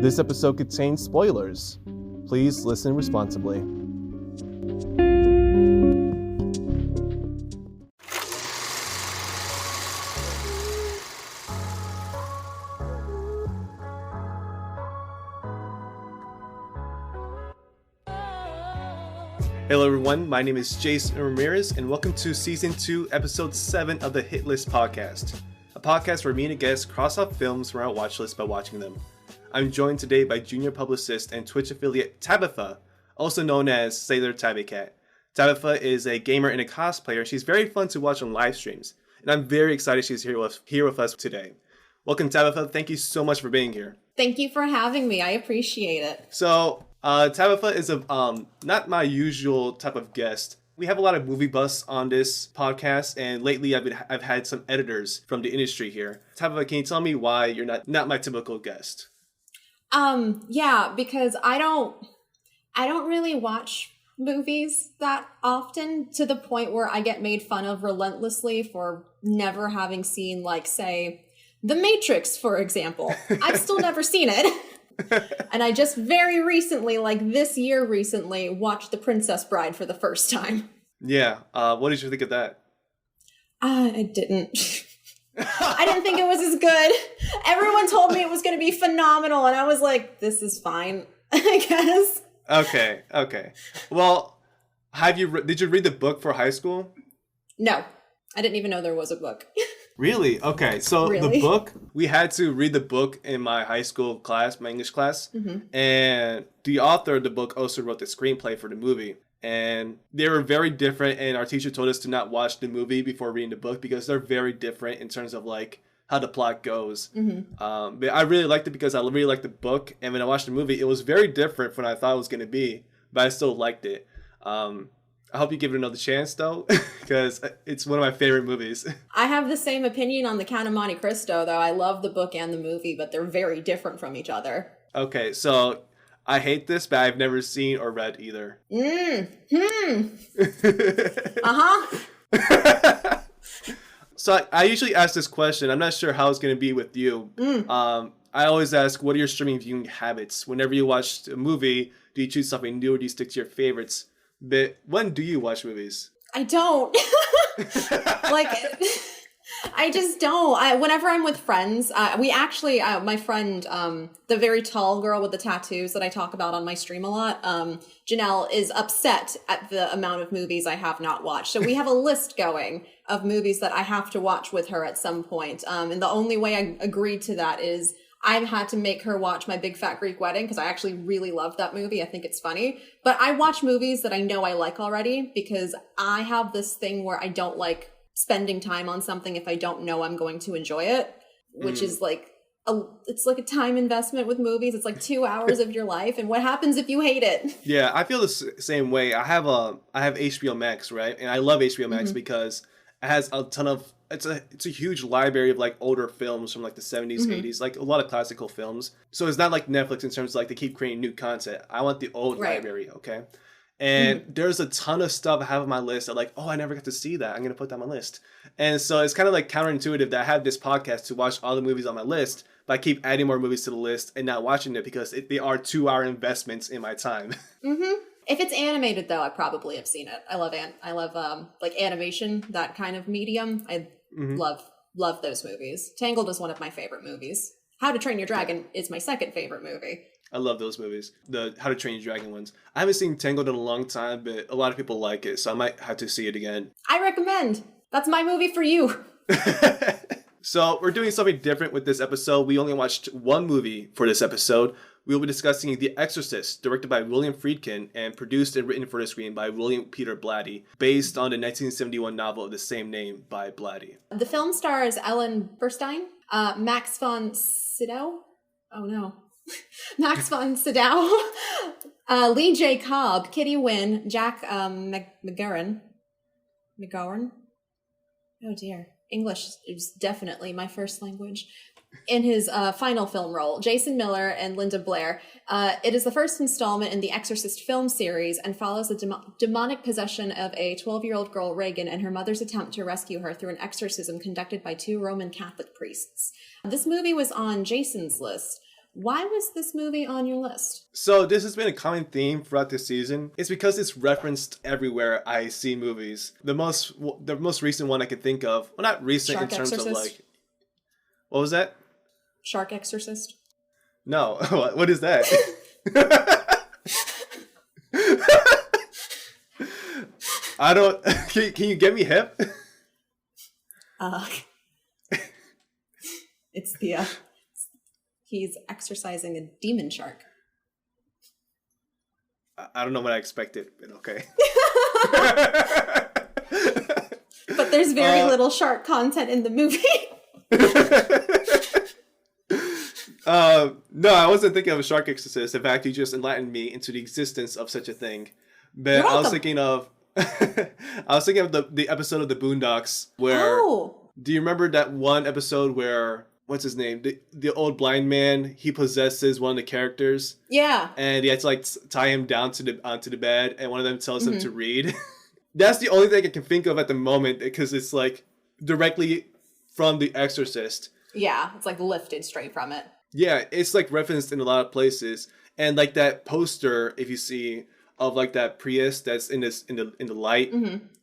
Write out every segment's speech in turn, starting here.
This episode contains spoilers. Please listen responsibly. Hello everyone, my name is Jason Ramirez and welcome to Season 2, Episode 7 of the Hit List Podcast. A podcast where me and a guest cross off films from our watch list by watching them. I'm joined today by junior publicist and Twitch affiliate Tabitha, also known as Sailor Tabby Cat. Tabitha is a gamer and a cosplayer. She's very fun to watch on live streams, and I'm very excited she's here with us today. Welcome Tabitha, thank you so much for being here. Thank you for having me, I appreciate it. So, Tabitha is not my usual type of guest. We have a lot of movie buffs on this podcast, and lately I've had some editors from the industry here. Tabitha, can you tell me why you're not my typical guest? Yeah, because I don't really watch movies that often, to the point where I get made fun of relentlessly for never having seen, like, say, The Matrix, for example. I've still never seen it. And I just very recently, like this year recently, watched The Princess Bride for the first time. Yeah. What did you think of that? I didn't. I didn't think it was as good. Everyone told me it was going to be phenomenal, and I was like, this is fine, I guess. Okay. Well, did you read the book for high school? No. I didn't even know there was a book. Really? Okay. So The book, we had to read the book in my high school class, my English class. Mm-hmm. And the author of the book also wrote the screenplay for the movie. And they were very different. And our teacher told us to not watch the movie before reading the book because they're very different in terms of like how the plot goes. Mm-hmm. But I really liked it because I really liked the book. And when I watched the movie, it was very different from what I thought it was going to be. But I still liked it. I hope you give it another chance, though, because it's one of my favorite movies. I have the same opinion on The Count of Monte Cristo, though. I love the book and the movie, but they're very different from each other. Okay, so I hate this, but I've never seen or read either. Uh-huh. So I usually ask this question. I'm not sure how it's going to be with you. I always ask, what are your streaming viewing habits? Whenever you watch a movie, do you choose something new or do you stick to your favorites? But when do you watch movies? I don't. I just don't. Whenever I'm with friends, we actually, my friend, the very tall girl with the tattoos that I talk about on my stream a lot, Janelle, is upset at the amount of movies I have not watched. So we have a list going of movies that I have to watch with her at some point. And the only way I agreed to that is I've had to make her watch My Big Fat Greek Wedding because I actually really love that movie. I think it's funny. But I watch movies that I know I like already because I have this thing where I don't like spending time on something if I don't know I'm going to enjoy it, which is like, it's like a time investment with movies. It's like 2 hours of your life. And what happens if you hate it? Yeah, I feel the same way. I have HBO Max, right? And I love HBO Max because it has a ton of, it's a huge library of like older films from like the 70s, 80s, like a lot of classical films. So it's not like Netflix in terms of like they keep creating new content. I want the old library, okay? And there's a ton of stuff I have on my list that like, oh, I never got to see that. I'm going to put that on my list. And so it's kind of like counterintuitive that I have this podcast to watch all the movies on my list, but I keep adding more movies to the list and not watching it because they are 2-hour investments in my time. If it's animated, though, I probably have seen it. I love like animation, that kind of medium. I love those movies. Tangled is one of my favorite movies. How to Train Your Dragon is my second favorite movie. I love those movies, the How to Train Your Dragon ones. I haven't seen Tangled in a long time, but a lot of people like it, so I might have to see it again. I recommend. That's my movie for you. So we're doing something different with this episode. We only watched one movie for this episode. We will be discussing The Exorcist, directed by William Friedkin and produced and written for the screen by William Peter Blatty, based on the 1971 novel of the same name by Blatty. The film stars Ellen Burstyn, Max von Sydow. Oh no. Max von Sydow, Lee J. Cobb, Kitty Wynn, Jack McGarren. Oh dear. English is definitely my first language. In his final film role, Jason Miller and Linda Blair. It is the first installment in the Exorcist film series and follows the demonic possession of a 12-year-old girl, Reagan, and her mother's attempt to rescue her through an exorcism conducted by 2 Roman Catholic priests. This movie was on Jason's list, Why was this movie on your list? So this has been a common theme throughout this season. It's because it's referenced everywhere I see movies. The most recent one I could think of, well, not recent Shark in terms Exorcist? of like, what was that? Shark Exorcist? No, what is that? I don't. Can you get me hip? It's the he's exorcising a demon shark. I don't know what I expected, but okay. But there's very little shark content in the movie. No, I wasn't thinking of a shark exorcist. In fact, you just enlightened me into the existence of such a thing. But I was thinking of the episode of the Boondocks where. Oh. Do you remember that one episode where what's his name? The old blind man, he possesses one of the characters. Yeah. And he had to like tie him down onto the bed, and one of them tells him to read. That's the only thing I can think of at the moment because it's like directly from The Exorcist. Yeah, it's like lifted straight from it. Yeah, it's like referenced in a lot of places, and like that poster, if you see, of like that Prius that's in the light,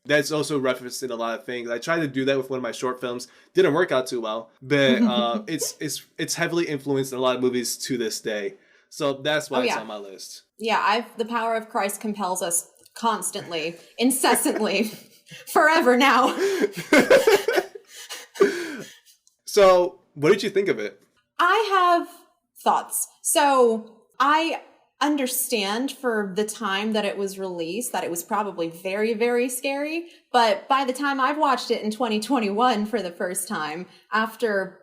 that's also referenced in a lot of things. I tried to do that with one of my short films, didn't work out too well, but it's heavily influenced in a lot of movies to this day. So that's why it's on my list. Yeah, the power of Christ compels us constantly, incessantly, forever now. So, what did you think of it? I have thoughts. So, I understand for the time that it was released that it was probably very, very scary. But by the time I've watched it in 2021 for the first time, after,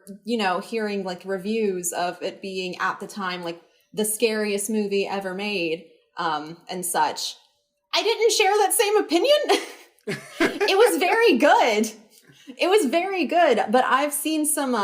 hearing like reviews of it being at the time like the scariest movie ever made, and such, I didn't share that same opinion. It was very good. It was very good, but I've seen some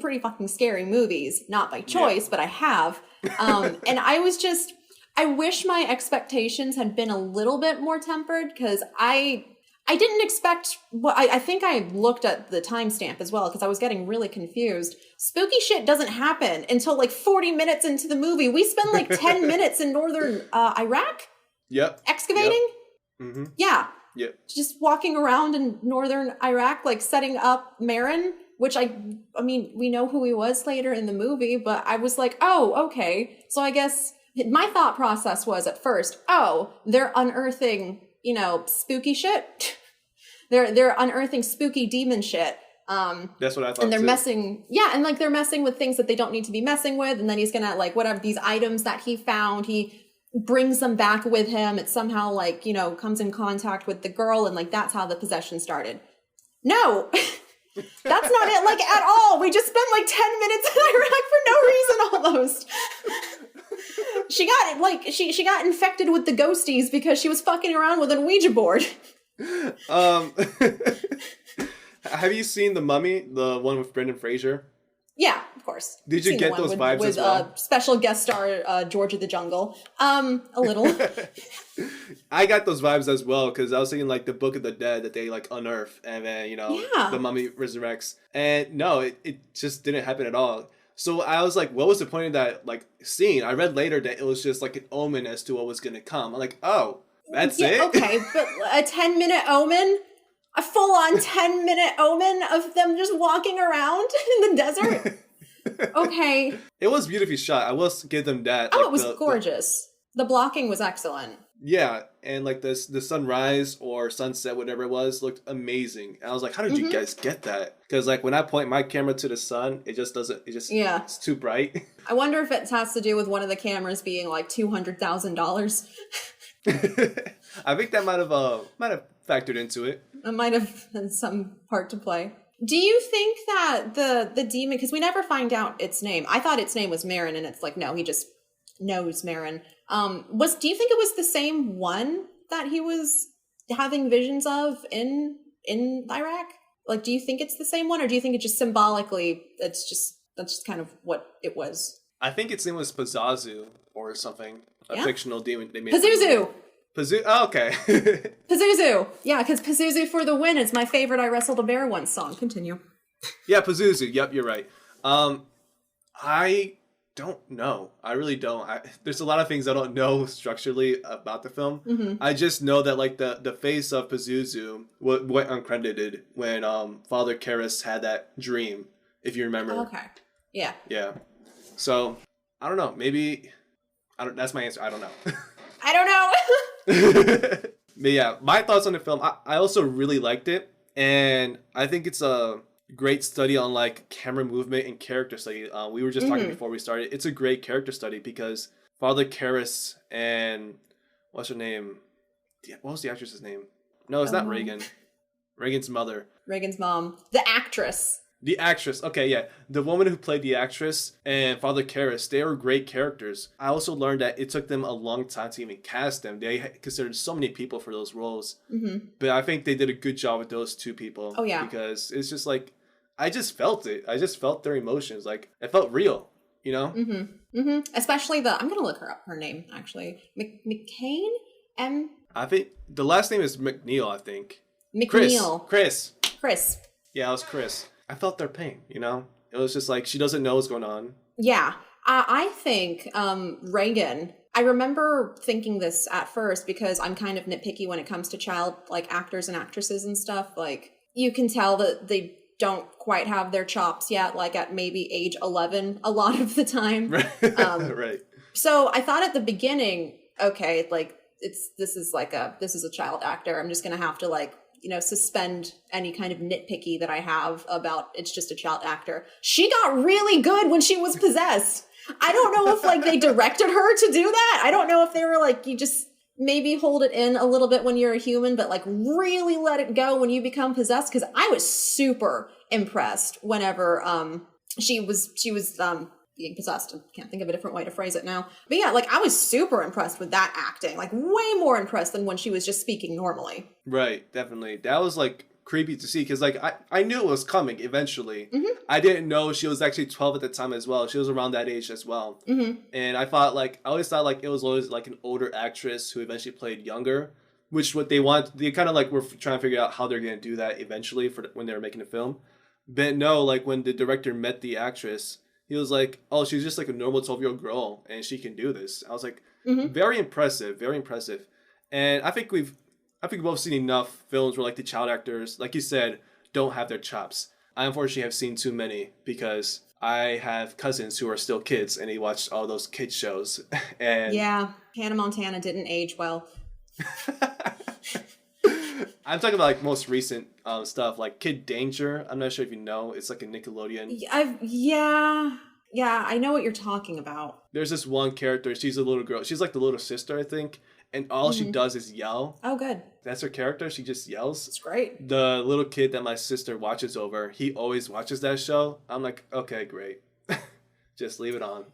pretty fucking scary movies, not by choice, but I have. And I wish my expectations had been a little bit more tempered because I didn't expect I think I looked at the timestamp as well because I was getting really confused. Spooky shit doesn't happen until like 40 minutes into the movie. We spend like 10 minutes in northern Iraq. Yep. Excavating. Yep. Mm-hmm. Yeah. Yep. Just walking around in northern Iraq, like setting up Marin, which I mean, we know who he was later in the movie, but I was like, oh, okay. So I guess my thought process was at first, oh, they're unearthing, spooky shit. they're unearthing spooky demon shit. That's what I thought. And they're messing, and like they're messing with things that they don't need to be messing with. And then he's gonna like whatever these items that he found, he brings them back with him. It somehow like, comes in contact with the girl and like that's how the possession started. No, that's not it like at all. We just spent like 10 minutes in Iraq for no reason almost. She got like, she got infected with the ghosties because she was fucking around with a Ouija board. Have you seen The Mummy, the one with Brendan Fraser? Yeah, of course. Did you get those vibes as well? With special guest star George of the Jungle. A little. I got those vibes as well because I was thinking like the Book of the Dead that they like unearth and then the mummy resurrects. And no, it just didn't happen at all. So I was like, what was the point of that like scene? I read later that it was just like an omen as to what was gonna come. I'm like, oh, that's it? Okay, but a 10-minute omen? A full-on 10-minute omen of them just walking around in the desert? Okay. It was beautifully shot. I will give them that. Oh, like, it was gorgeous. The blocking was excellent. Yeah, and like the sunrise or sunset, whatever it was, looked amazing. And I was like, how did you guys get that? Because like when I point my camera to the sun, it just doesn't, it's too bright. I wonder if it has to do with one of the cameras being like $200,000. I think that might have factored into it. It might have had some part to play. Do you think that the demon, because we never find out its name. I thought its name was Marin, and it's like, no, he just knows Marin. Do you think it was the same one that he was having visions of in Iraq? Like, do you think it's the same one, or do you think it just symbolically, that's just kind of what it was? I think its name was Pazuzu or something. A fictional demon they made. Pazuzu! Oh, okay. Pazuzu! Yeah, because Pazuzu for the win is my favorite I Wrestled a Bear Once song. Continue. Yeah, Pazuzu. Yep, you're right. don't know. I really don't. There's a lot of things I don't know structurally about the film. I just know that like the face of Pazuzu went uncredited when Father Karras had that dream, if you remember. Okay. Yeah. Yeah. So I don't know. Maybe I don't. That's my answer. I don't know. I don't know. But yeah, my thoughts on the film. I also really liked it, and I think it's a great study on like camera movement and character study. We were just talking before we started. It's a great character study because Father Karras and what's her name? What was the actress's name? No, it's not Reagan. Reagan's mother. Reagan's mom. The actress. The actress. Okay, yeah. The woman who played the actress and Father Karras, they were great characters. I also learned that it took them a long time to even cast them. They considered so many people for those roles. But I think they did a good job with those two people. Oh, yeah. Because it's just like, I just felt it. I just felt their emotions. Like, it felt real, you know? Especially I'm going to look her name, actually. McCain? I think the last name is McNeil, I think. McNeil. Chris. Yeah, it was Chris. I felt their pain, you know? It was just like, she doesn't know what's going on. Yeah. I think Reagan, I remember thinking this at first because I'm kind of nitpicky when it comes to child, like, actors and actresses and stuff. Like, you can tell that they don't quite have their chops yet, like at maybe age 11 a lot of the time. Right. So I thought at the beginning, okay, like, this is a child actor. I'm just going to have to, like, suspend any kind of nitpicky that I have about it's just a child actor. She got really good when she was possessed. I don't know if like they directed her to do that. I don't know if they were like, you just maybe hold it in a little bit when you're a human, but like really let it go when you become possessed. Cause I was super impressed whenever, she was being possessed. I can't think of a different way to phrase it now. But yeah, like I was super impressed with that acting, like way more impressed than when she was just speaking normally. Right, definitely. That was like creepy to see because like I knew it was coming eventually. I didn't know she was actually 12 at the time as well. She was around that age as well. And I always thought like it was always like an older actress who eventually played younger, which what they kind of like were trying to figure out how they're going to do that eventually for when they were making the film. But no, like when the director met the actress, he was like, oh, she's just like a normal 12-year-old girl and she can do this. I was like, very impressive, very impressive. And I think we've both seen enough films where like the child actors, like you said, don't have their chops. I unfortunately have seen too many because I have cousins who are still kids and they watched all those kids shows. And yeah, Hannah Montana didn't age well. I'm talking about like most recent stuff like Kid Danger. I'm not sure if you know. It's like a Nickelodeon. Yeah, I know what you're talking about. There's this one character. She's a little girl. She's like the little sister, I think. And all she does is yell. Oh, good. That's her character. She just yells. It's great. The little kid that my sister watches over, he always watches that show. I'm like, okay, great. Just leave it on.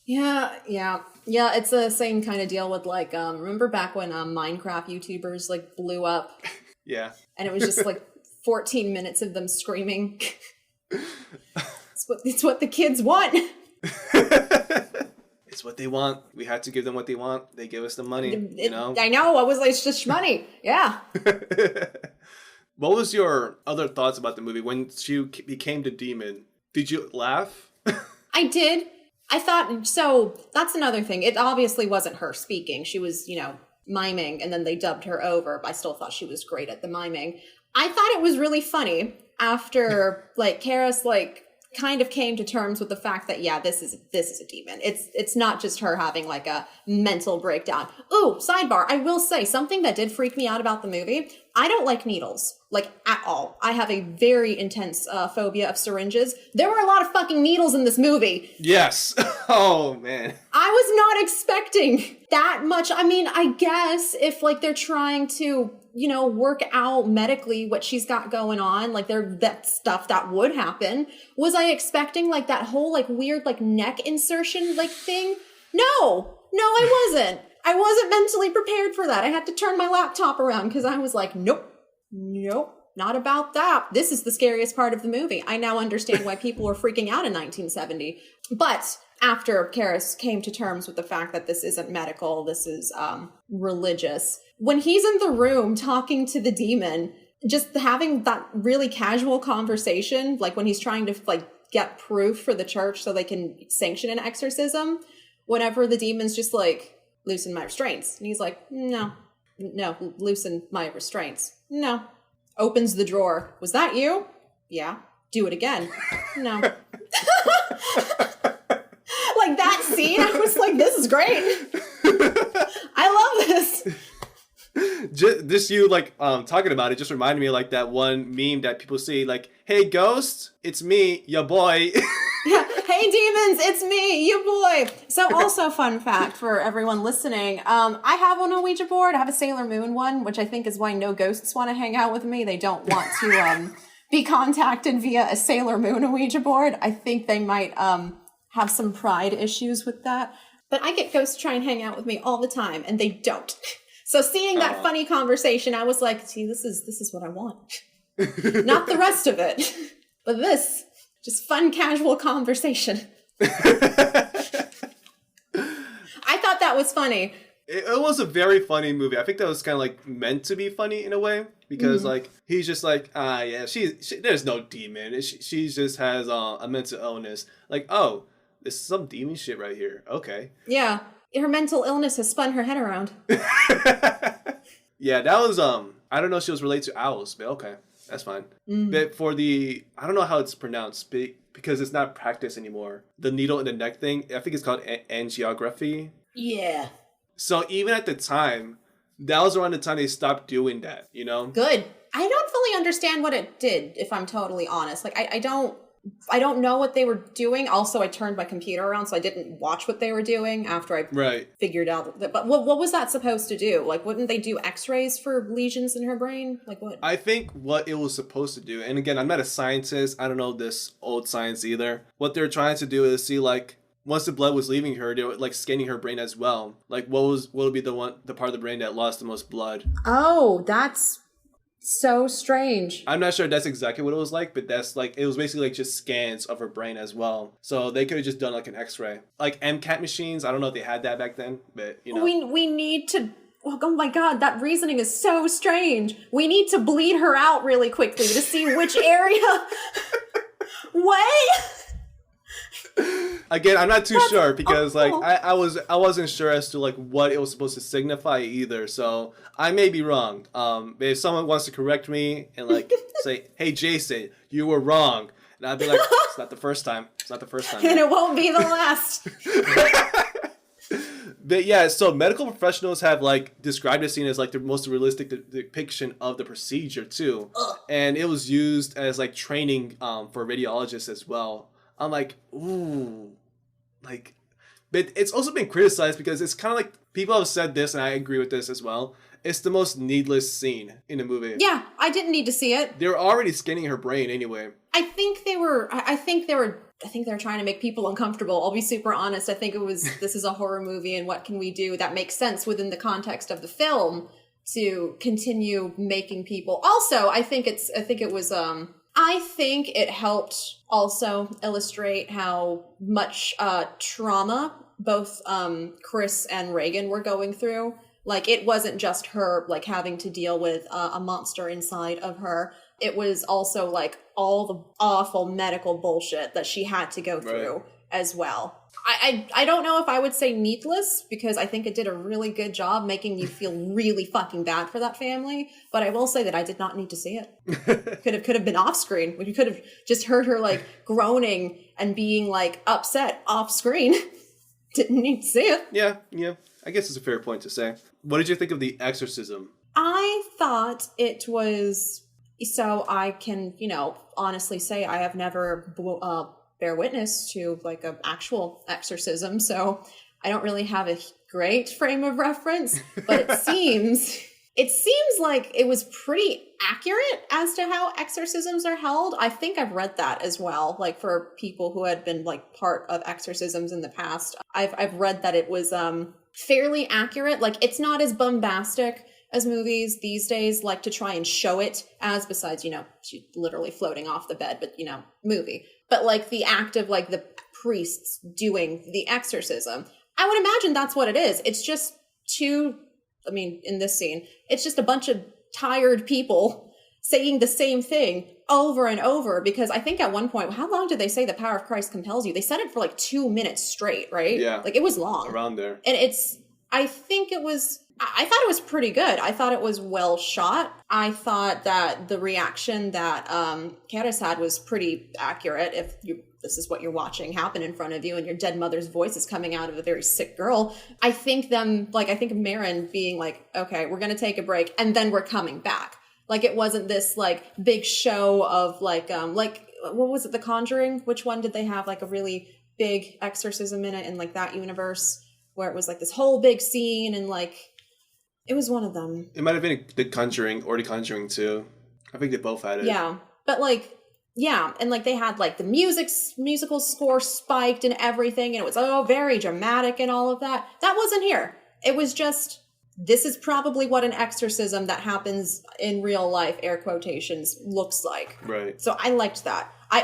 Yeah, it's the same kind of deal with like, remember back when Minecraft YouTubers like blew up? Yeah. And it was just like 14 minutes of them screaming. It's what the kids want. It's what they want. We had to give them what they want. They give us the money, you know? I know. I was like, it's just money. Yeah. What was your other thoughts about the movie? When she became the demon, did you laugh? I did. I thought, so that's another thing. It obviously wasn't her speaking. She was, miming, and then they dubbed her over, but I still thought she was great at the miming. I thought it was really funny after, like, Karras, like, kind of came to terms with the fact that, yeah, this is a demon. It's not just her having, like, a mental breakdown. Ooh, sidebar, I will say, something that did freak me out about the movie, I don't like needles. Like, at all. I have a very intense phobia of syringes. There were a lot of fucking needles in this movie. Yes. Oh, man. I was not expecting that much. I mean, I guess if, like, they're trying to, work out medically what she's got going on, like, that stuff that would happen. Was I expecting, like, that whole, like, weird, like, neck insertion, like, thing? No, I wasn't. I wasn't mentally prepared for that. I had to turn my laptop around because I was like, nope, not about that. This is the scariest part of the movie. I now understand why people were freaking out in 1970. But after Karras came to terms with the fact that this isn't medical, this is religious, when he's in the room talking to the demon, just having that really casual conversation, like when he's trying to like get proof for the church so they can sanction an exorcism, whenever the demon's just like, loosen my restraints. And he's like, no, loosen my restraints. No. Opens the drawer. Was that you? Yeah. Do it again. No. Like that scene, I was like, this is great. I love this. Just you like talking about it just reminded me of like that one meme that people say like, hey ghost, it's me, your boy. Hey demons, it's me, your boy. So also fun fact for everyone listening, I have on a Ouija board. I have a Sailor Moon one, which I think is why no ghosts want to hang out with me. They don't want to be contacted via a Sailor Moon Ouija board. I think they might have some pride issues with that. But I get ghosts try and hang out with me all the time, and they don't. So seeing that funny conversation, I was like, see, this is what I want. Not the rest of it. But this, just fun, casual conversation. I thought that was funny. It was a very funny movie. I think that was kind of like meant to be funny in a way. Because like, he's just like, yeah, she there's no demon. She just has a mental illness. Like, oh, there's some demon shit right here. Okay. Yeah. Her mental illness has spun her head around. Yeah, that was, I don't know if she was related to owls, but okay, that's fine. But for the, I don't know how it's pronounced, because it's not practiced anymore. The needle in the neck thing, I think it's called angiography. Yeah. So even at the time, that was around the time they stopped doing that, you know? Good. I don't fully understand what it did, if I'm totally honest. Like, I don't know what they were doing. Also, I turned my computer around, so I didn't watch what they were doing after I figured out that. But what was that supposed to do? Like, wouldn't they do x-rays for lesions in her brain? Like, what? I think what it was supposed to do, and again, I'm not a scientist. I don't know this old science either. What they're trying to do is see, like, once the blood was leaving her, they were, like, scanning her brain as well. Like, what would be the part of the brain that lost the most blood? Oh, that's so strange. I'm not sure that's exactly what it was like, but that's like, it was basically like just scans of her brain as well. So they could have just done like an x-ray. Like MCAT machines, I don't know if they had that back then, but you know. We need to, oh my god, that reasoning is so strange. We need to bleed her out really quickly to see which area. What? Again, I'm not too sure because like I wasn't sure as to like what it was supposed to signify either. So I may be wrong. But if someone wants to correct me and like say, "Hey, Jason, you were wrong," and I'd be like, "It's not the first time. It's not the first time." And it won't be the last. But yeah, so medical professionals have like described the scene as like the most realistic depiction of the procedure too, and it was used as like training for radiologists as well. I'm like, ooh, like, but it's also been criticized because it's kind of like, people have said this, and I agree with this as well. It's the most needless scene in the movie. Yeah, I didn't need to see it. They were already scanning her brain anyway. I think they were trying to make people uncomfortable. I'll be super honest. I think this is a horror movie, and what can we do that makes sense within the context of the film to continue making people. Also, I think it helped also illustrate how much trauma both Chris and Reagan were going through. Like, it wasn't just her, like, having to deal with a monster inside of her. It was also, like, all the awful medical bullshit that she had to go through as well. I don't know if I would say needless, because I think it did a really good job making you feel really fucking bad for that family. But I will say that I did not need to see it. Could have been off screen. You could have just heard her like groaning and being like upset off screen. Didn't need to see it. Yeah. I guess it's a fair point to say. What did you think of The Exorcism? I thought it was, so I can, honestly say I have never bear witness to like an actual exorcism, so I don't really have a great frame of reference, but it seems like it was pretty accurate as to how exorcisms are held. I think I've read that as well, like for people who had been like part of exorcisms in the past. I've read that it was fairly accurate. Like, it's not as bombastic as movies these days like to try and show it as, besides, she's literally floating off the bed, but movie. But like the act of like the priests doing the exorcism, I would imagine that's what it is. It's just in this scene, it's just a bunch of tired people saying the same thing over and over, because I think at one point, how long did they say the power of Christ compels you? They said it for like 2 minutes straight, right? Yeah. Like it was long. Around there. And I thought it was pretty good. I thought it was well shot. I thought that the reaction that Karis had was pretty accurate. If this is what you're watching happen in front of you and your dead mother's voice is coming out of a very sick girl. I think Marin being like, okay, we're going to take a break and then we're coming back. Like it wasn't this like big show of like what was it? The Conjuring? Which one did they have like a really big exorcism in it in like that universe where it was like this whole big scene and like, it was one of them. It might have been The Conjuring or The Conjuring 2. I think they both had it. Yeah. But like, yeah. And like they had like the musical score spiked and everything. And it was very dramatic and all of that. That wasn't here. It was just, this is probably what an exorcism that happens in real life, air quotations, looks like. Right. So I liked that. I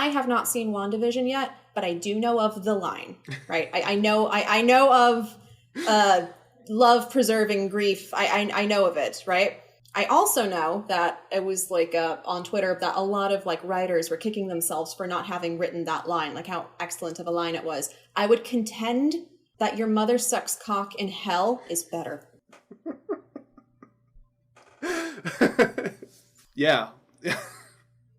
have not seen WandaVision yet, but I do know of the line, right? I know of love preserving grief. I know of it, right? I also know that it was like on Twitter that a lot of like writers were kicking themselves for not having written that line, like how excellent of a line it was. I would contend that your mother sucks cock in hell is better. Yeah.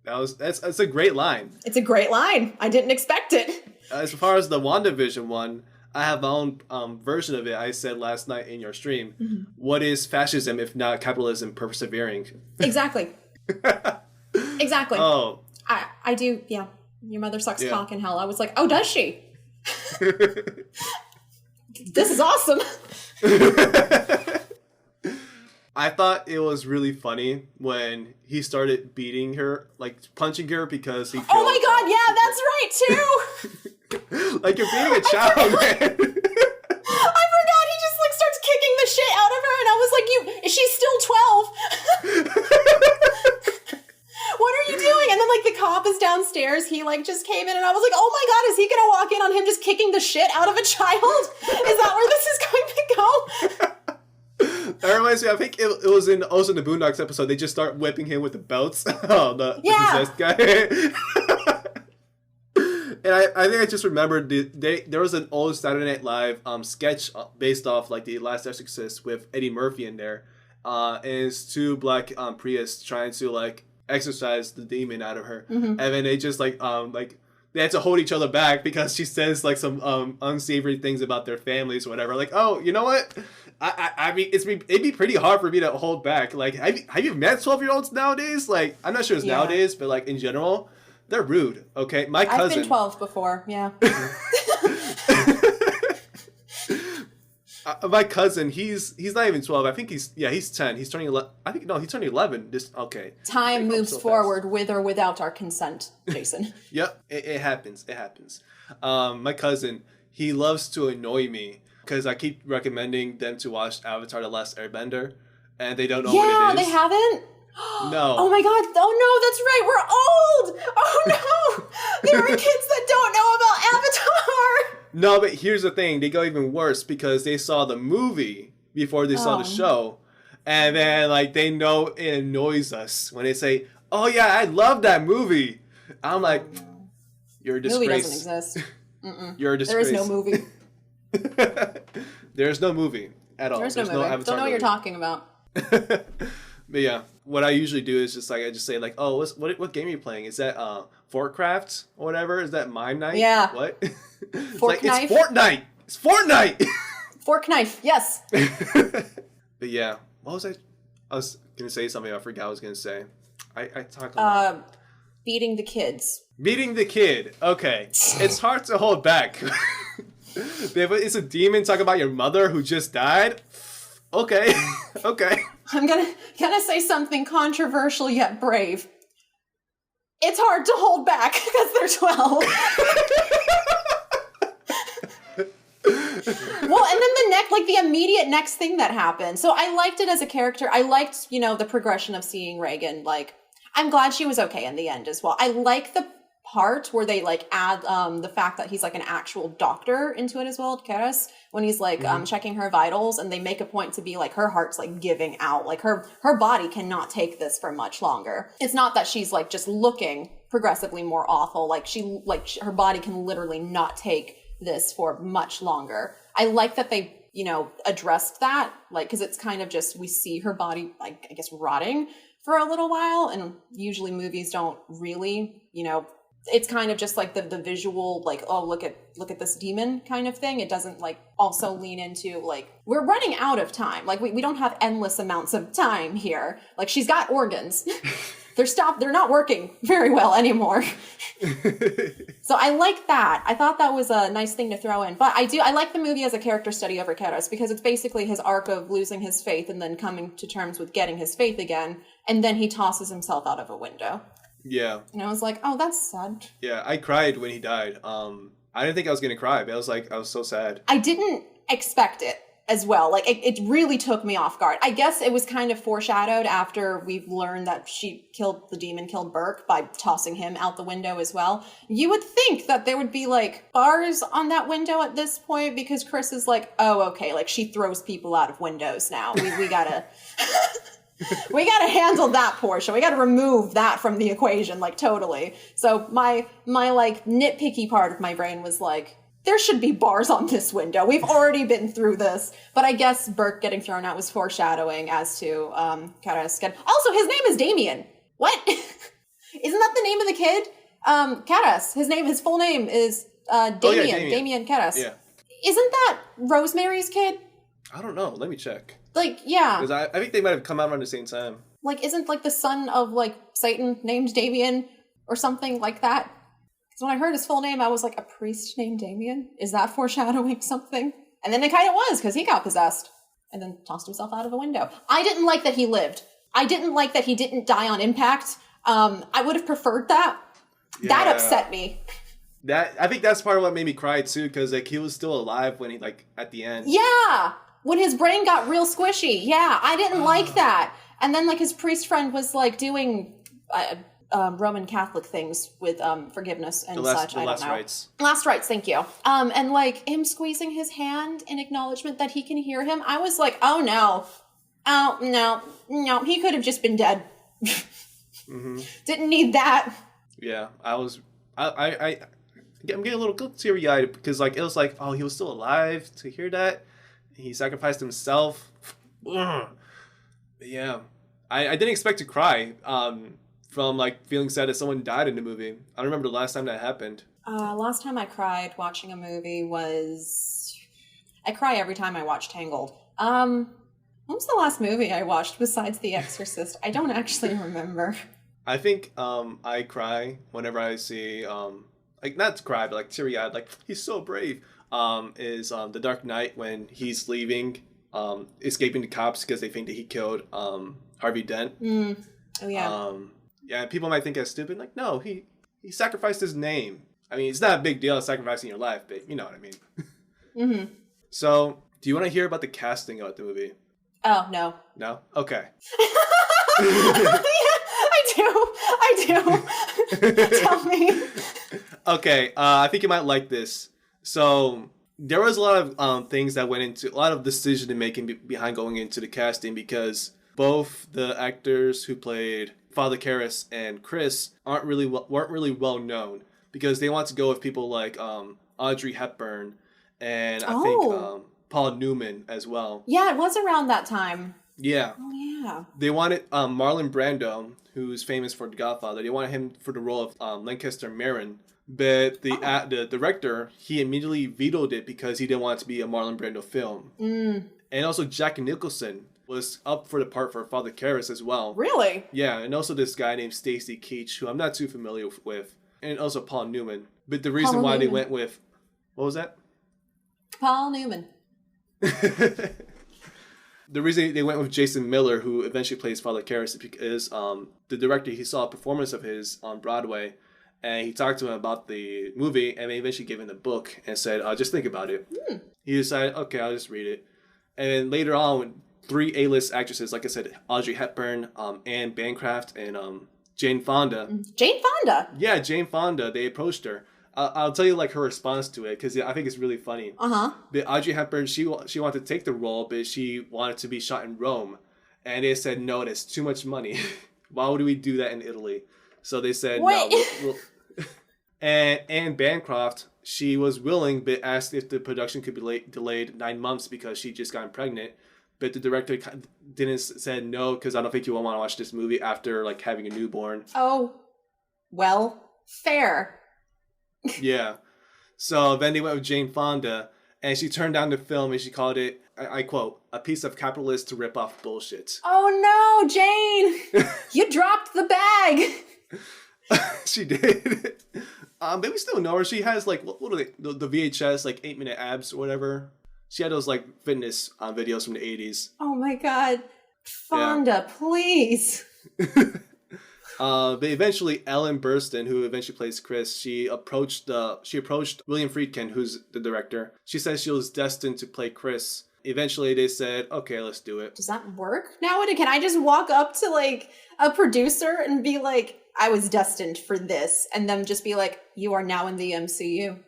That's a great line. It's a great line. I didn't expect it. As far as the WandaVision one, I have my own version of it. I said last night in your stream, What is fascism if not capitalism persevering? Exactly. Exactly. Oh. I do, yeah. Your mother sucks cock in hell. I was like, oh, does she? This is awesome. I thought it was really funny when he started beating her, like punching her because he killed... Oh my god, yeah, that's right, too! Like you're beating a child, man. I forgot, he just like starts kicking the shit out of her and I was like, she's still 12. What are you doing? And then like the cop is downstairs, he like just came in and I was like, oh my god, is he gonna walk in on him just kicking the shit out of a child? Is that where this is going to go? That reminds me, I think it was also in the Boondocks episode, they just start whipping him with the belts. The possessed guy. And I think I just remembered there was an old Saturday Night Live sketch based off like the Last Exorcist with Eddie Murphy in there. And it's two black priests trying to like exorcise the demon out of her. And then they just like they had to hold each other back because she says like some unsavory things about their families or whatever. Like, oh, you know what? I mean, it'd be pretty hard for me to hold back. Like, have you met 12-year-olds nowadays? Like, I'm not sure it's nowadays, but like in general, they're rude. Okay, my cousin. I've been 12 before. Yeah. My cousin, he's not even 12. I think he's 10. He's turning 11. He's turning 11. Time moves forward with or without our consent, Jason. Yep, it happens. It happens. My cousin, he loves to annoy me because I keep recommending them to watch Avatar: The Last Airbender, and they don't know what it is. Yeah, they haven't? No. Oh my god. Oh no, that's right. We're old. Oh no. There are kids that don't know about Avatar. No, but here's the thing. They go even worse because they saw the movie before they saw the show. And then, like, they know it annoys us when they say, oh, yeah, I love that movie. I'm like, you're a disgrace. Movie doesn't exist. You're a disgrace. There is no movie. There's no movie at all. There's no movie. Avatar Don't know what you're talking about. But yeah, what I usually do is just like, I just say like, oh, what game are you playing? Is that Fortcraft or whatever? Is that Mime Night? Yeah. What? Fork knife? It's Fortnite! It's Fortnite! Fork knife, yes. But yeah, what was I was going to say something I forgot I was going to say. I talked about beating the kids. Beating the kid. Okay. It's hard to hold back. If it's a demon talking about your mother who just died, okay. Okay. I'm gonna say something controversial yet brave. It's hard to hold back because they're 12. Well, and then the immediate next thing that happened. So I liked it as a character. I liked, the progression of seeing Reagan. Like, I'm glad she was okay in the end as well. I like the part where they like add the fact that he's like an actual doctor into it as well, Keras, when he's like checking her vitals, and they make a point to be like her heart's like giving out, like her body cannot take this for much longer. It's not that she's like just looking progressively more awful, like her body can literally not take this for much longer. I like that they, you know, addressed that, like, because it's kind of just, we see her body, like, I guess, rotting for a little while, and usually movies don't really, you know, it's kind of just like the visual, like, oh, look at this demon kind of thing. It doesn't like also lean into like, we're running out of time. Like we don't have endless amounts of time here. Like she's got organs. They're not working very well anymore. So I like that. I thought that was a nice thing to throw in. But I like the movie as a character study over Keras, because it's basically his arc of losing his faith and then coming to terms with getting his faith again. And then he tosses himself out of a window. Yeah. And I was like, oh, that's sad. Yeah, I cried when he died. I didn't think I was going to cry, but I was so sad. I didn't expect it as well. Like, it really took me off guard. I guess it was kind of foreshadowed after we've learned that the demon killed Burke by tossing him out the window as well. You would think that there would be, like, bars on that window at this point, because Chris is like, oh, okay, like, she throws people out of windows now. We gotta... We gotta handle that portion. We gotta remove that from the equation, like, totally. So my like, nitpicky part of my brain was like, there should be bars on this window. We've already been through this. But I guess Burke getting thrown out was foreshadowing as to Karas. Also, his name is Damien. What? Isn't that the name of the kid? Karas. His full name is Damien. Oh, yeah, Damien. Damien Karas. Yeah. Isn't that Rosemary's kid? I don't know. Let me check. Like, yeah. Because I think they might have come out around the same time. Like, isn't, like, the son of, like, Satan named Damien or something like that? Because when I heard his full name, I was like, a priest named Damien? Is that foreshadowing something? And then it kind of was, because he got possessed and then tossed himself out of a window. I didn't like that he lived. I didn't like that he didn't die on impact. I would have preferred that. Yeah. That upset me. I think that's part of what made me cry, too, because, like, he was still alive when he, like, at the end. Yeah! When his brain got real squishy. Yeah, I didn't like that. And then, like, his priest friend was, like, doing Roman Catholic things with forgiveness and such. I don't know. Last rites. Last rites, thank you. And, like, him squeezing his hand in acknowledgement that he can hear him. I was like, oh, no. Oh, no. He could have just been dead. Mm-hmm. Didn't need that. Yeah, I'm getting a little teary-eyed because, like, it was like, oh, he was still alive to hear that. He sacrificed himself. But yeah, I didn't expect to cry from like feeling sad that someone died in the movie. I don't remember the last time that happened. Last time I cried watching a movie was... I cry every time I watch Tangled. What was the last movie I watched besides The Exorcist? I don't actually remember. I think I cry whenever I see... like, not to cry, but like teary-eyed, like, he's so brave. Is The Dark Knight, when he's leaving, escaping the cops because they think that he killed Harvey Dent. Oh yeah. Yeah, people might think that's stupid. Like, no, he sacrificed his name. I mean, it's not a big deal sacrificing your life, but you know what I mean. Mm-hmm. So, do you want to hear about the casting of the movie? Oh, no. No? Okay. Yeah, I do. Tell me. Okay, I think you might like this. So there was a lot of things that went into a lot of decision making behind going into the casting, because both the actors who played Father Karras and Chris weren't really well known, because they want to go with people like Audrey Hepburn and I think Paul Newman as well. Yeah, it was around that time. Yeah. Oh yeah. They wanted Marlon Brando, who's famous for The Godfather. They wanted him for the role of Lancaster Marin. But the director, he immediately vetoed it because he didn't want it to be a Marlon Brando film. And also Jack Nicholson was up for the part for Father Karras as well. Really? Yeah, and also this guy named Stacy Keach, who I'm not too familiar with. And also Paul Newman. But the reason why they went with... What was that? Paul Newman. The reason they went with Jason Miller, who eventually plays Father Karras, is because the director, he saw a performance of his on Broadway, and he talked to him about the movie, and they eventually gave him the book and said, just think about it. He decided, okay, I'll just read it. And then later on, 3 A-list actresses, like I said, Audrey Hepburn, Anne Bancroft, and Jane Fonda. Jane Fonda? Yeah, Jane Fonda. They approached her. I'll tell you like her response to it because I think it's really funny. But Audrey Hepburn, she wanted to take the role, but she wanted to be shot in Rome, and they said no, that's too much money. Why would we do that in Italy? So they said Wait. no. And Anne Bancroft, she was willing, but asked if the production could be delayed 9 months because she just got pregnant. But the director said no because I don't think you will want to watch this movie after like having a newborn. Oh, well, fair. Yeah. So then they went with Jane Fonda, and she turned down the film and she called it, I quote, a piece of capitalist to rip off bullshit. Oh no, Jane! You dropped the bag! She did. But we still know her. She has like, what are they? The VHS, like 8-minute abs or whatever. She had those like fitness videos from the 80s. Oh my god. Fonda, please. But eventually, Ellen Burstyn, who eventually plays Chris, she approached William Friedkin, who's the director. She said she was destined to play Chris. Eventually, they said, "Okay, let's do it." Does that work nowadays? Can I just walk up to like a producer and be like, "I was destined for this," and them just be like, "You are now in the MCU."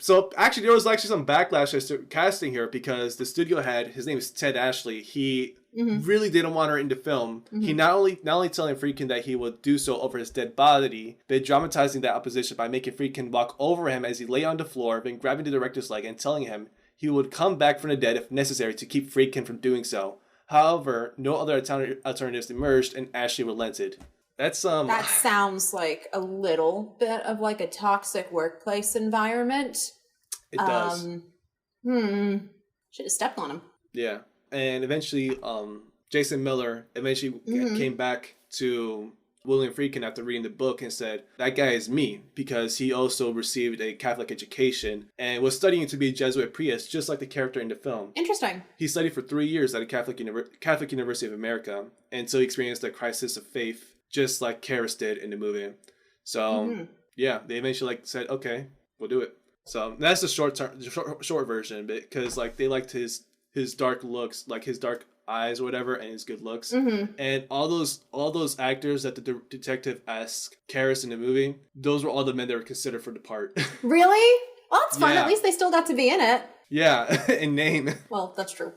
So actually, there was actually some backlash as to casting her because the studio head, his name is Ted Ashley, he really didn't want her in the film. He not only telling Friedkin that he would do so over his dead body, but dramatizing that opposition by making Friedkin walk over him as he lay on the floor, then grabbing the director's leg and telling him he would come back from the dead if necessary to keep Friedkin from doing so. However, no other alternatives emerged, and Ashley relented. That sounds like a little bit of like a toxic workplace environment. It does. Should have stepped on him. Yeah. And eventually, Jason Miller came back to William Friedkin after reading the book and said, that guy is me, because he also received a Catholic education and was studying to be a Jesuit priest, just like the character in the film. Interesting. He studied for 3 years at a Catholic University of America, and so he experienced a crisis of faith, just like Karras did in the movie. So, yeah, they eventually said, okay, we'll do it. So that's the short version, because like they liked his dark looks, like his dark eyes or whatever, and his good looks. And all those actors that the detective asked Karras in the movie, those were all the men that were considered for the part. Really? Well, that's fun. Yeah. At least they still got to be in it. Yeah, in name. Well, that's true.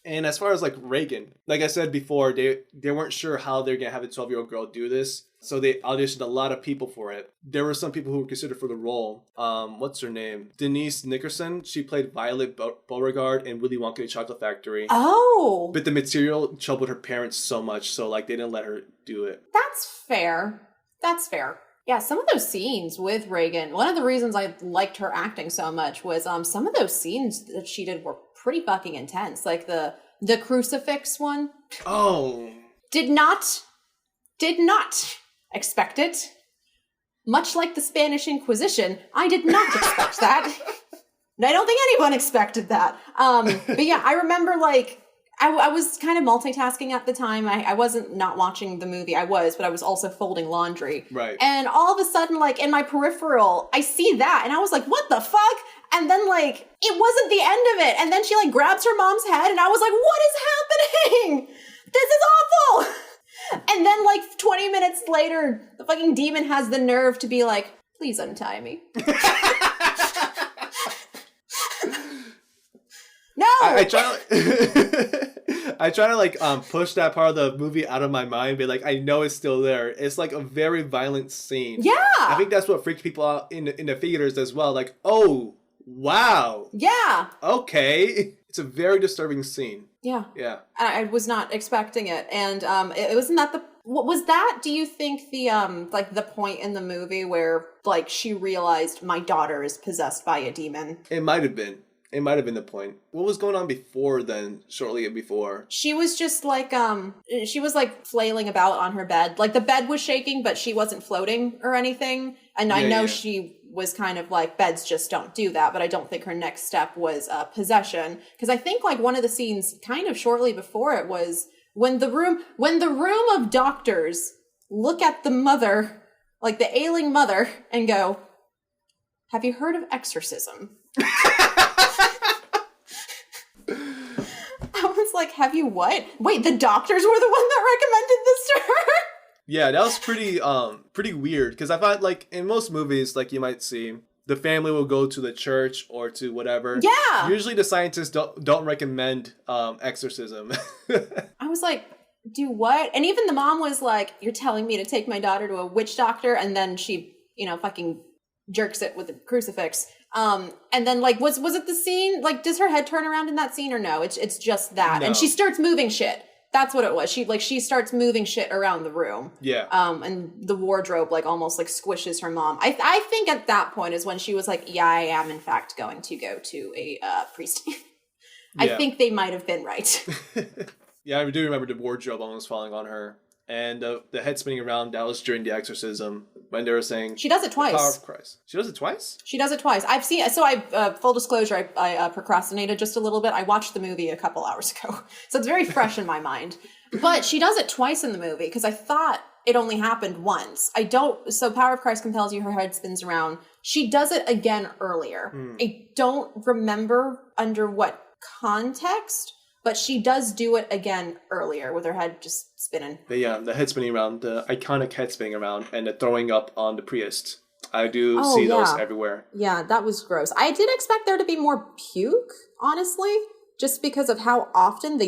And as far as like Reagan, like I said before, they weren't sure how they're gonna have a 12-year-old girl do this. So they auditioned a lot of people for it. There were some people who were considered for the role. What's her name? Denise Nickerson. She played Violet Beauregard in Willy Wonka and the Chocolate Factory. Oh. But the material troubled her parents so much, so like they didn't let her do it. That's fair. That's fair. Yeah, some of those scenes with Reagan, one of the reasons I liked her acting so much was some of those scenes that she did were pretty fucking intense. Like the crucifix one. Oh. Did not expect it. Much like the Spanish Inquisition, I did not expect that. And I don't think anyone expected that. But yeah, I remember I was kind of multitasking at the time. I wasn't not watching the movie. But I was also folding laundry. Right. And all of a sudden, in my peripheral, I see that. And I was like, what the fuck? And then, it wasn't the end of it. And then she, grabs her mom's head. And I was like, what is happening? This is awful. And then, 20 minutes later, the fucking demon has the nerve to be like, please untie me. No! I try to push that part of the movie out of my mind, but I know it's still there. It's a very violent scene. Yeah. I think that's what freaked people out in the theaters as well. Oh, wow. Yeah. Okay. It's a very disturbing scene. Yeah. Yeah. I was not expecting it. And it wasn't that was that, do you think, the point in the movie where she realized my daughter is possessed by a demon? It might have been. It might have been the point. What was going on before then, shortly before? She was just she was flailing about on her bed. The bed was shaking, but she wasn't floating or anything. And I know she was kind of beds just don't do that, but I don't think her next step was possession. Because I think one of the scenes kind of shortly before it was when the room of doctors look at the mother, the ailing mother, and go, have you heard of exorcism? I was was like, have you what? Wait, the doctors were the one that recommended this to her? Yeah, that was pretty weird, because I thought, like, in most movies, like, you might see the family will go to the church or to whatever. Yeah. Usually the scientists don't recommend exorcism. I was like, do what? And even the mom was like, you're telling me to take my daughter to a witch doctor? And then she, fucking jerks it with a crucifix. And then, like, was it the scene? Like, does her head turn around in that scene or no? It's just that. No. And she starts moving shit. That's what it was. She starts moving shit around the room. Yeah. And the wardrobe, like, almost, like, squishes her mom. I think at that point is when she was like, yeah, I am, in fact, going to go to a priest. I think they might have been right. Yeah, I do remember the wardrobe almost falling on her. And the head spinning around, that was during the exorcism, when they were saying... She does it twice. The power of Christ. She does it twice? She does it twice. I've seen... So full disclosure, I procrastinated just a little bit. I watched the movie a couple hours ago. So it's very fresh in my mind. But she does it twice in the movie, because I thought it only happened once. So Power of Christ compels you, her head spins around. She does it again earlier. I don't remember under what context, but she does do it again earlier with her head just spinning. But yeah, the head spinning around, the iconic head spinning around, and the throwing up on the priest. I do see those everywhere. Yeah, that was gross. I did expect there to be more puke, honestly, just because of how often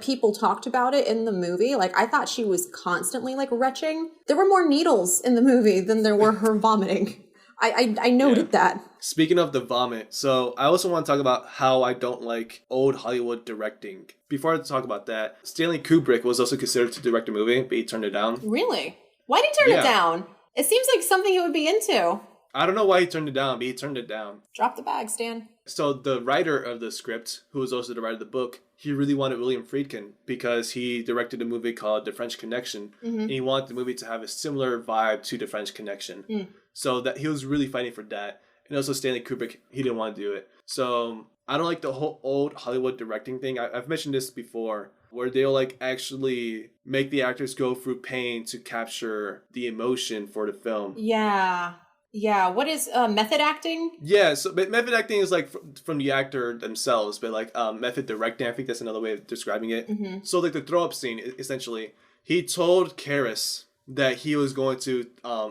people talked about it in the movie. Like, I thought she was constantly, like, retching. There were more needles in the movie than there were her vomiting. I noted that. Speaking of the vomit, so I also want to talk about how I don't like old Hollywood directing. Before I talk about that, Stanley Kubrick was also considered to direct a movie, but he turned it down. Really? Why did he turn it down? It seems like something he would be into. I don't know why he turned it down, but he turned it down. Drop the bag, Stan. So the writer of the script, who was also the writer of the book, he really wanted William Friedkin because he directed a movie called The French Connection, and he wanted the movie to have a similar vibe to The French Connection. So that he was really fighting for that. And also Stanley Kubrick, he didn't want to do it. So I don't like the whole old Hollywood directing thing. I've mentioned this before, where they'll like actually make the actors go through pain to capture the emotion for the film. Yeah. Yeah. What is method acting? Yeah. So but method acting is like from the actor themselves, but like method directing, I think that's another way of describing it. So like the throw up scene, essentially, he told Karras that he was going to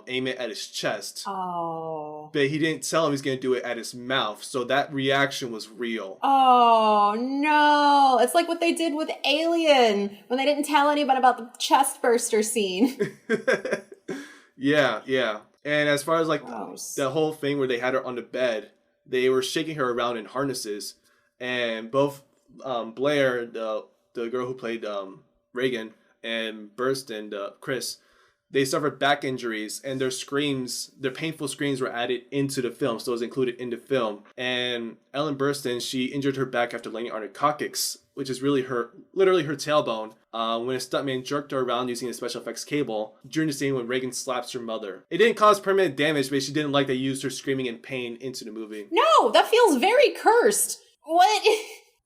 aim it at his chest. Oh. But he didn't tell him he's going to do it at his mouth. So that reaction was real. Oh, no. It's like what they did with Alien when they didn't tell anybody about the chest burster scene. Yeah. And as far as like the whole thing where they had her on the bed, they were shaking her around in harnesses. And both Blair, the girl who played Reagan, and Burston, Chris, they suffered back injuries, and their painful screams were added into the film, so it was included in the film. And Ellen Burstyn, she injured her back after laying on her coccyx, which is literally her tailbone, when a stuntman jerked her around using a special effects cable during the scene when Reagan slaps her mother. It didn't cause permanent damage, but she didn't like they used her screaming in pain into the movie. No, that feels very cursed. What?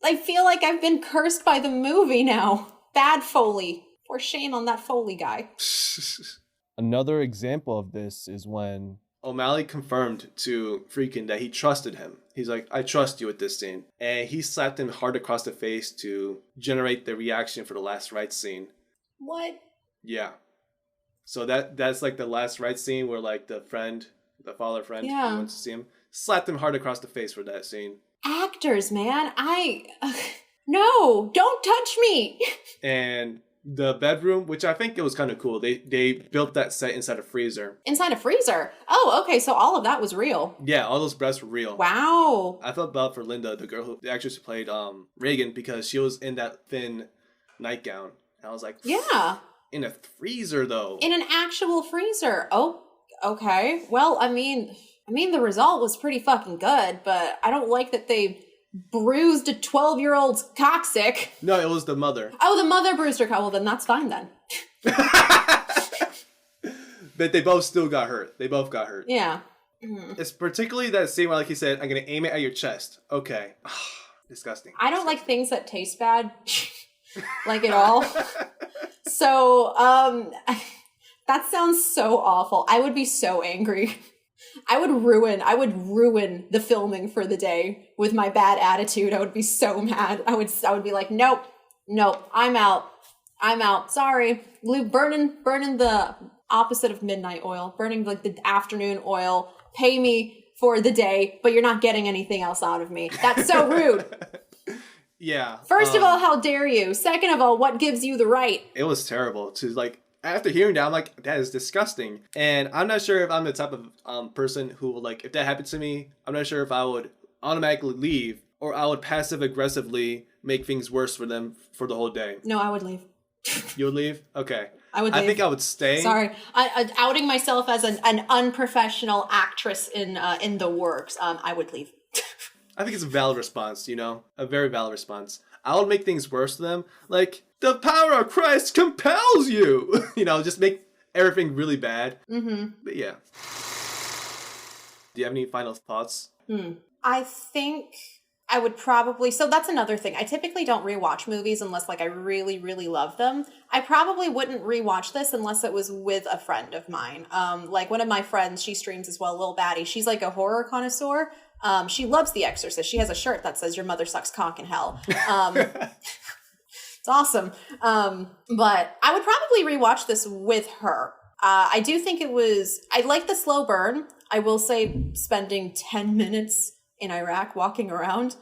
I feel like I've been cursed by the movie now. Bad Foley. For shame on that Foley guy. Another example of this is when O'Malley confirmed to Friedkin that he trusted him. He's like, I trust you with this scene. And he slapped him hard across the face to generate the reaction for the last rites scene. What? Yeah. So that's like the last rites scene where like the father friend who went to see him, slapped him hard across the face for that scene. Actors, man. No, don't touch me. And the bedroom, which I think it was kind of cool. They built that set inside a freezer. Inside a freezer? Oh, okay. So all of that was real. Yeah, all those breasts were real. Wow. I felt bad for Linda, the actress who played Reagan, because she was in that thin nightgown. And I was like, yeah. In a freezer, though. In an actual freezer. Oh, okay. Well, I mean, the result was pretty fucking good, but I don't like that they bruised a 12-year-old's coccyx. No, it was the mother. Oh, the mother bruised her. Well, then that's fine then. But they both still got hurt. Yeah. It's particularly that scene where, like he said, I'm going to aim it at your chest. Okay. Disgusting. I don't like things that taste bad. Like at all. So, that sounds so awful. I would be so angry. I would ruin the filming for the day with my bad attitude. I would be so mad. I would be like, nope, Nope, I'm out. I'm out. Sorry. Blue burning the opposite of midnight oil. Burning like the afternoon oil. Pay me for the day, but you're not getting anything else out of me. That's so rude. Yeah. First of all, how dare you? Second of all, what gives you the right? It was terrible to like. After hearing that, I'm like, that is disgusting. And I'm not sure if I'm the type of person who would like, if that happened to me, I'm not sure if I would automatically leave or I would passive aggressively make things worse for them for the whole day. No, I would leave. You would leave? Okay. I would leave. I think I would stay. Sorry. Outing myself as an unprofessional actress in the works. I would leave. I think it's a valid response, you know? A very valid response. I would make things worse for them. Like, the power of Christ compels you! You know, just make everything really bad. Mm-hmm. But yeah. Do you have any final thoughts? I think I would probably... So that's another thing. I typically don't rewatch movies unless, like, I really, really love them. I probably wouldn't rewatch this unless it was with a friend of mine. Like, one of my friends, she streams as well, Lil Baddie. She's, like, a horror connoisseur. She loves The Exorcist. She has a shirt that says, "Your mother sucks cock in hell." It's awesome. But I would probably rewatch this with her. I do think I like the slow burn. I will say spending 10 minutes in Iraq walking around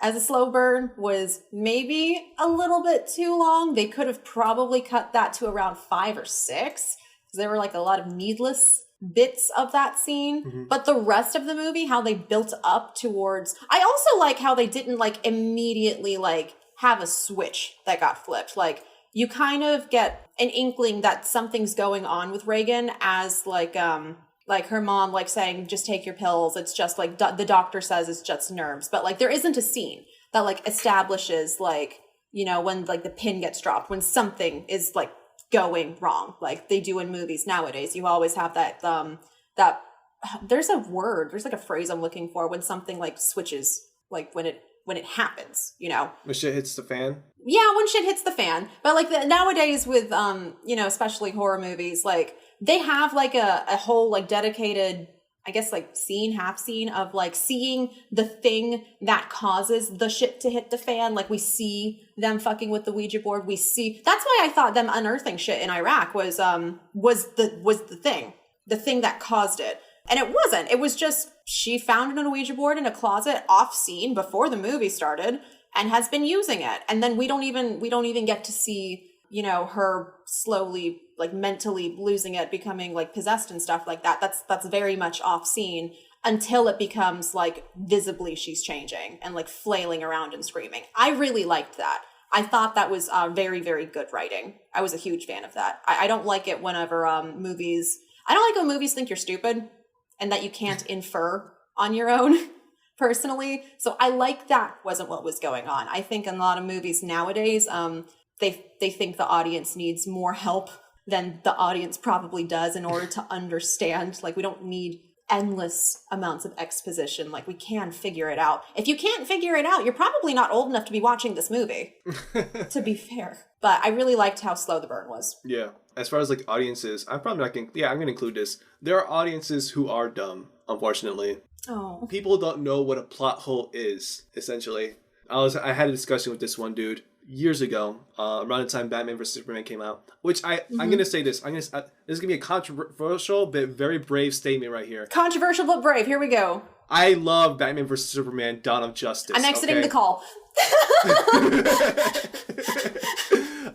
as a slow burn was maybe a little bit too long. They could have probably cut that to around 5 or 6 because there were like a lot of needless bits of that scene. But the rest of the movie, how they built up towards... I also like how they didn't like immediately like have a switch that got flipped. Like, you kind of get an inkling that something's going on with Reagan as like her mom like saying, just take your pills. It's just like the doctor says it's just nerves. But like there isn't a scene that like establishes like, you know, when like the pin gets dropped, when something is like going wrong like they do in movies nowadays. You always have that there's like a phrase I'm looking for when something like switches, like when it happens, you know, when shit hits the fan. Yeah, when shit hits the fan. But like nowadays with you know, especially horror movies, like they have like a whole like dedicated, I guess, like half scene of like seeing the thing that causes the shit to hit the fan. Like we see them fucking with the Ouija board. We see, that's why I thought them unearthing shit in Iraq was the thing that caused it. And it wasn't. It was just, she found a Ouija board in a closet off scene before the movie started and has been using it. And then we don't even get to see, you know, her slowly like mentally losing it, becoming like possessed and stuff like that. That's very much off scene until it becomes like visibly she's changing and like flailing around and screaming. I really liked that. I thought that was very, very good writing. I was a huge fan of that. I don't like it whenever I don't like when movies think you're stupid and that you can't infer on your own personally. So I like that wasn't what was going on. I think in a lot of movies nowadays, they think the audience needs more help than the audience probably does in order to understand. Like, we don't need endless amounts of exposition. Like, we can figure it out. If you can't figure it out, you're probably not old enough to be watching this movie, to be fair. But I really liked how slow the burn was. Yeah. As far as like audiences, I'm probably not going to, I'm going to include this. There are audiences who are dumb, unfortunately. Oh. People don't know what a plot hole is, essentially. I had a discussion with this one dude years ago, around the time Batman vs. Superman came out, which I'm going to say this. This is going to be a controversial but very brave statement right here. Controversial but brave. Here we go. I love Batman vs. Superman, Dawn of Justice. I'm exiting the call.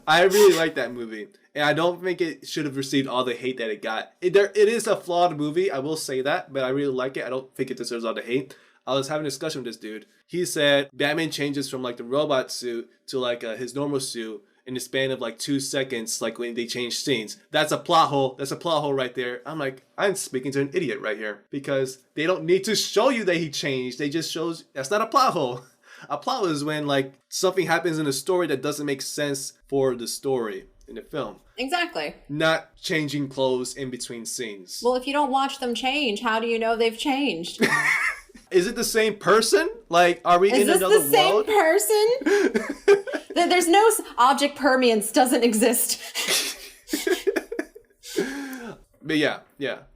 I really like that movie, and I don't think it should have received all the hate that it got. It is a flawed movie, I will say that, but I really like it. I don't think it deserves all the hate. I was having a discussion with this dude. He said Batman changes from like the robot suit to like his normal suit in the span of like 2 seconds, like when they change scenes. That's a plot hole. That's a plot hole right there. I'm like, I'm speaking to an idiot right here, because they don't need to show you that he changed. They just shows that's not a plot hole. A plot hole is when like something happens in a story that doesn't make sense for the story in the film. Exactly. Not changing clothes in between scenes. Well, if you don't watch them change, how do you know they've changed? Is it the same person? Like, are we in another world? Is this the same person? There's no object permanence doesn't exist. But yeah.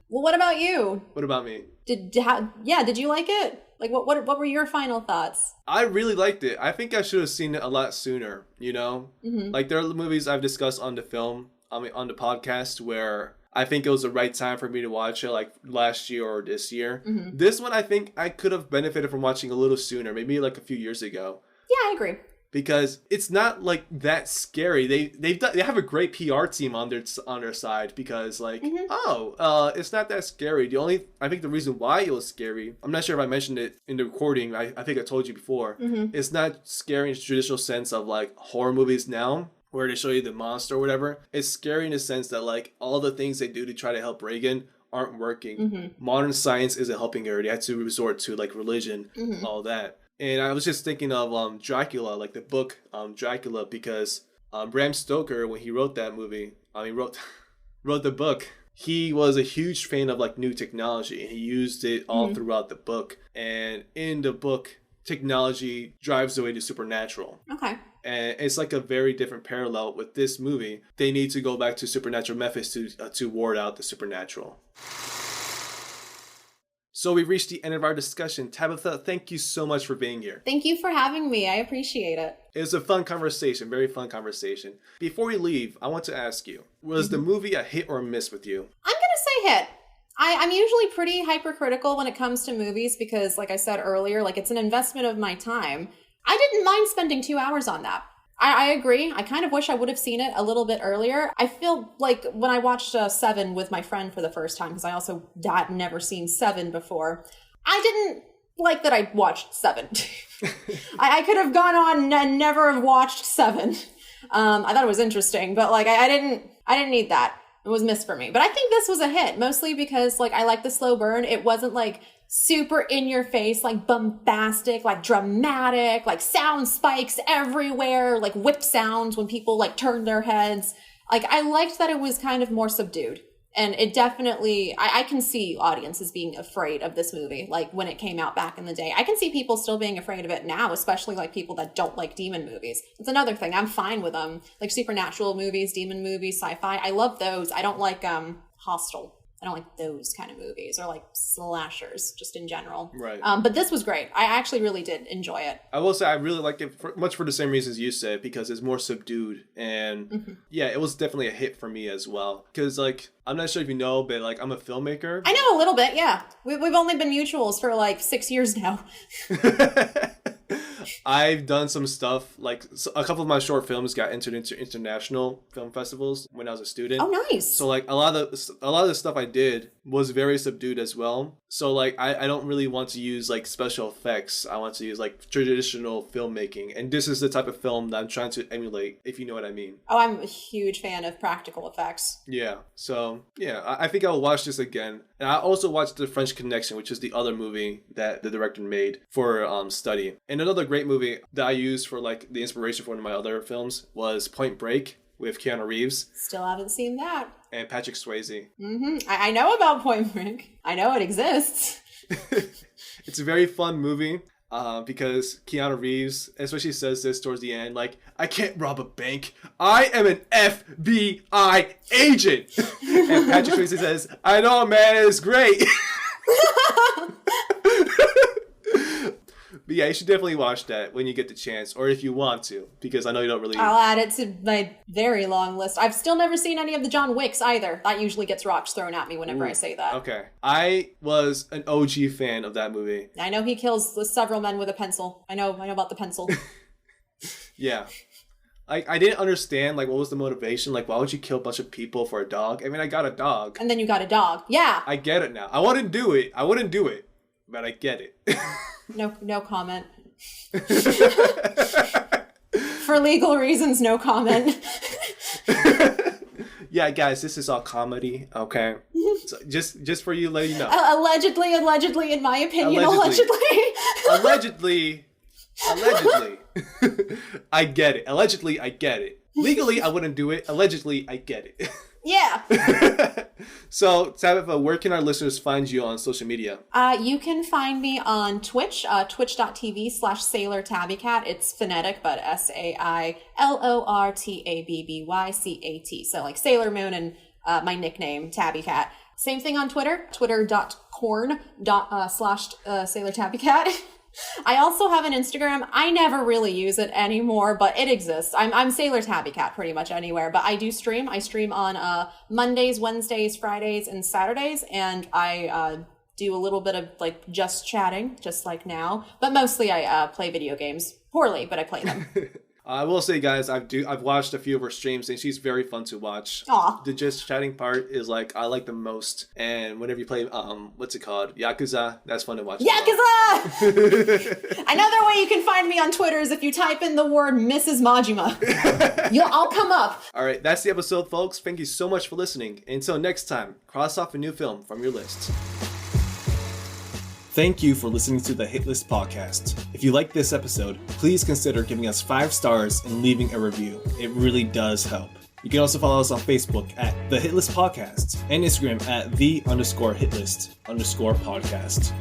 Well, what about you? What about me? Did you like it? Like, what were your final thoughts? I really liked it. I think I should have seen it a lot sooner, you know? Like, there are movies I've discussed on the on the podcast where I think it was the right time for me to watch it, like last year or this year. This one, I think I could have benefited from watching a little sooner, maybe like a few years ago. Yeah, I agree. Because it's not like that scary. They have a great PR team on their side because like it's not that scary. I think the reason why it was scary, I'm not sure if I mentioned it in the recording. I think I told you before. It's not scary in the traditional sense of like horror movies now, where they show you the monster or whatever. It's scary in the sense that like all the things they do to try to help Reagan aren't working. Modern science isn't helping her. They had to resort to like religion, all that. And I was just thinking of Dracula, like the book Dracula, because Bram Stoker, when he wrote that movie, wrote the book, he was a huge fan of like new technology, and he used it all throughout the book. And in the book, technology drives away the supernatural. Okay. And it's like a very different parallel with this movie. They need to go back to supernatural methods to ward out the supernatural. So we reached the end of our discussion. Tabitha, thank you so much for being here. Thank you for having me. I appreciate it. It was a fun conversation, very fun conversation. Before we leave, I want to ask you, was the movie a hit or a miss with you? I'm going to say hit. I'm usually pretty hypercritical when it comes to movies because, like I said earlier, like it's an investment of my time. I didn't mind spending 2 hours on that. I agree. I kind of wish I would have seen it a little bit earlier. I feel like when I watched Seven with my friend for the first time, because I also had never seen Seven before, I didn't like that I watched Seven. I could have gone on and never have watched Seven. I thought it was interesting, but like I didn't need that. It was missed for me. But I think this was a hit, mostly because like I like the slow burn. It wasn't like super in your face, like bombastic, like dramatic, like sound spikes everywhere, like whip sounds when people like turn their heads. Like I liked that it was kind of more subdued. And it definitely, I can see audiences being afraid of this movie, like when it came out back in the day. I can see people still being afraid of it now, especially like people that don't like demon movies. It's another thing. I'm fine with like supernatural movies, demon movies, sci-fi. I love those. I don't like Hostel. I don't like those kind of movies, or like slashers just in general. Right. But this was great. I actually really did enjoy it. I will say I really liked it much for the same reasons you said, because it's more subdued. And yeah, it was definitely a hit for me as well. Because like, I'm not sure if you know, but like I'm a filmmaker. I know a little bit, yeah. We've only been mutuals for like 6 years now. I've done some stuff, like a couple of my short films got entered into international film festivals when I was a student. Oh, nice. So like a lot of the stuff I did was very subdued as well. So like I don't really want to use like special effects. I want to use like traditional filmmaking. And this is the type of film that I'm trying to emulate, if you know what I mean. Oh, I'm a huge fan of practical effects. Yeah. So yeah, I think I'll watch this again. And I also watched The French Connection, which is the other movie that the director made for Study. And another great movie that I used for like the inspiration for one of my other films was Point Break with Keanu Reeves. Still haven't seen that. And Patrick Swayze. I know about Point Break. I know it exists. It's a very fun movie because Keanu Reeves especially says this towards the end, like, I can't rob a bank. I am an FBI agent. And Patrick Swayze says, I know, man, it's great. But yeah, you should definitely watch that when you get the chance, or if you want to, because I know you don't really... I'll add it to my very long list. I've still never seen any of the John Wicks either. That usually gets rocks thrown at me whenever I say that. Okay. I was an OG fan of that movie. I know he kills several men with a pencil. I know about the pencil. Yeah. I didn't understand, like, what was the motivation? Like, why would you kill a bunch of people for a dog? I mean, I got a dog. And then you got a dog. Yeah. I get it now. I wouldn't do it, but I get it. No comment. For legal reasons, no comment. Yeah, guys, this is all comedy, okay? So just for you, let you know. Allegedly, in my opinion, allegedly. I get it. Allegedly, I get it. Legally, I wouldn't do it. Allegedly, I get it. Yeah. So, Tabitha, where can our listeners find you on social media? You can find me on Twitch, twitch.tv/SailorTabbyCat. It's phonetic, but SailorTabbyCat. So like Sailor Moon and my nickname, Tabby Cat. Same thing on Twitter, twitter.com/SailorTabbyCat. I also have an Instagram. I never really use it anymore, but it exists. I'm Sailor Tabby Cat pretty much anywhere, but I do stream. I stream on Mondays, Wednesdays, Fridays, and Saturdays, and I do a little bit of like just chatting, just like now. But mostly I play video games. Poorly, but I play them. I will say, guys, I've watched a few of her streams, and she's very fun to watch. Aw. The just chatting part is like I like the most. And whenever you play, what's it called, Yakuza, that's fun to watch. Yakuza! Another way you can find me on Twitter is if you type in the word Mrs. Majima. I'll come up. All right, that's the episode, folks. Thank you so much for listening. Until next time, cross off a new film from your list. Thank you for listening to the Hit List Podcast. If you like this episode, please consider giving us 5 stars and leaving a review. It really does help. You can also follow us on Facebook at The Hit List Podcast and Instagram at _hitlist_podcast.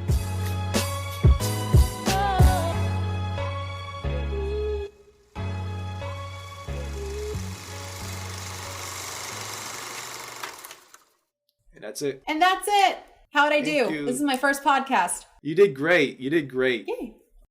And that's it. And that's it. How'd I do? You. This is my first podcast. You did great. You did great. Yay.